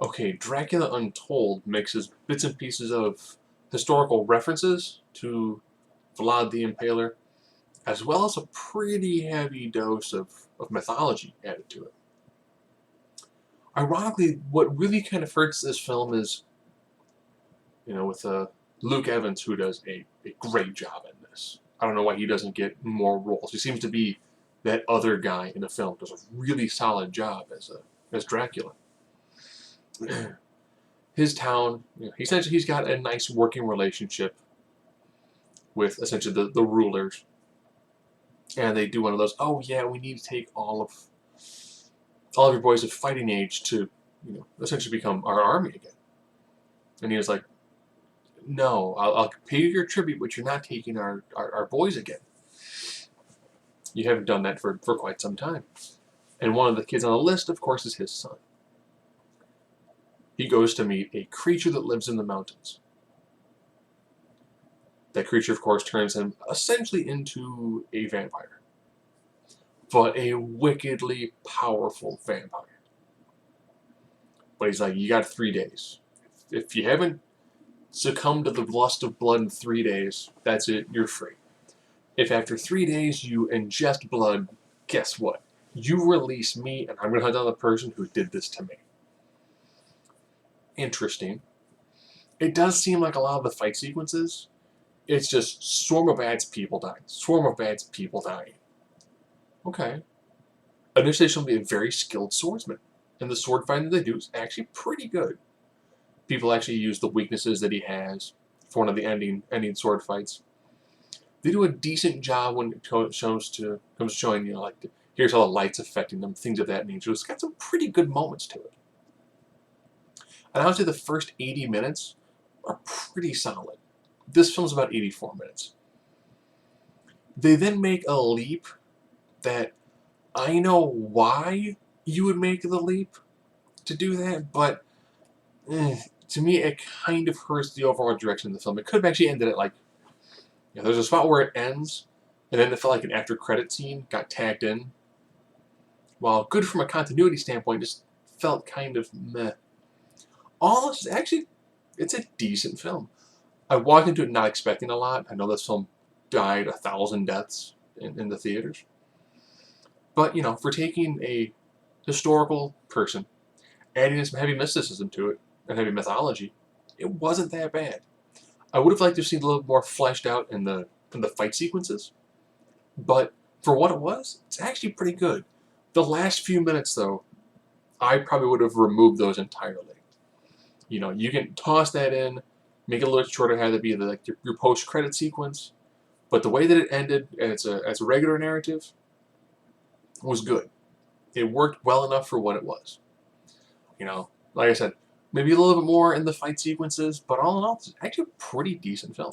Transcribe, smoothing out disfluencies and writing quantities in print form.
Okay, Dracula Untold mixes bits and pieces of historical references to Vlad the Impaler, as well as a pretty heavy dose of mythology added to it. Ironically, what really kind of hurts this film is, with Luke Evans, who does a great job in this. I don't know why he doesn't get more roles. He seems to be that other guy in the film, does a really solid job as Dracula. His town, he's got a nice working relationship with essentially the rulers, and they do one of those. Oh yeah, we need to take all of your boys of fighting age to, essentially become our army again. And he was like, no, I'll pay you your tribute, but you're not taking our boys again. You haven't done that for quite some time. And one of the kids on the list, of course, is his son. He goes to meet a creature that lives in the mountains. That creature, of course, turns him essentially into a vampire. But a wickedly powerful vampire. But he's like, you got 3 days. If you haven't succumbed to the lust of blood in 3 days, that's it, you're free. If after 3 days you ingest blood, guess what? You release me, and I'm going to hunt down the person who did this to me. Interesting. It does seem like a lot of the fight sequences, it's just swarm of ads, people dying. Swarm of ads, people dying. Okay. Initially, she'll be a very skilled swordsman, and the sword fighting that they do is actually pretty good. People actually use the weaknesses that he has for one of the ending sword fights. They do a decent job when it comes showing, here's how the light's affecting them, things of that nature. It's got some pretty good moments to it. And I would say the first 80 minutes are pretty solid. This film's about 84 minutes. They then make a leap that I know why you would make the leap to do that, but to me it kind of hurts the overall direction of the film. It could have actually ended at there's a spot where it ends, and then it felt like an after-credit scene got tagged in. While good from a continuity standpoint, just felt kind of meh. All this is actually, it's a decent film. I walked into it not expecting a lot. I know this film died 1,000 deaths in the theaters. But, for taking a historical person, adding some heavy mysticism to it, and heavy mythology, it wasn't that bad. I would have liked to see a little more fleshed out in the fight sequences, but for what it was, it's actually pretty good. The last few minutes, though, I probably would have removed those entirely. You can toss that in, make it a little shorter, have it be your post-credit sequence, but the way that it ended, and as a regular narrative, was good. It worked well enough for what it was. Like I said, maybe a little bit more in the fight sequences, but all in all, it's actually a pretty decent film.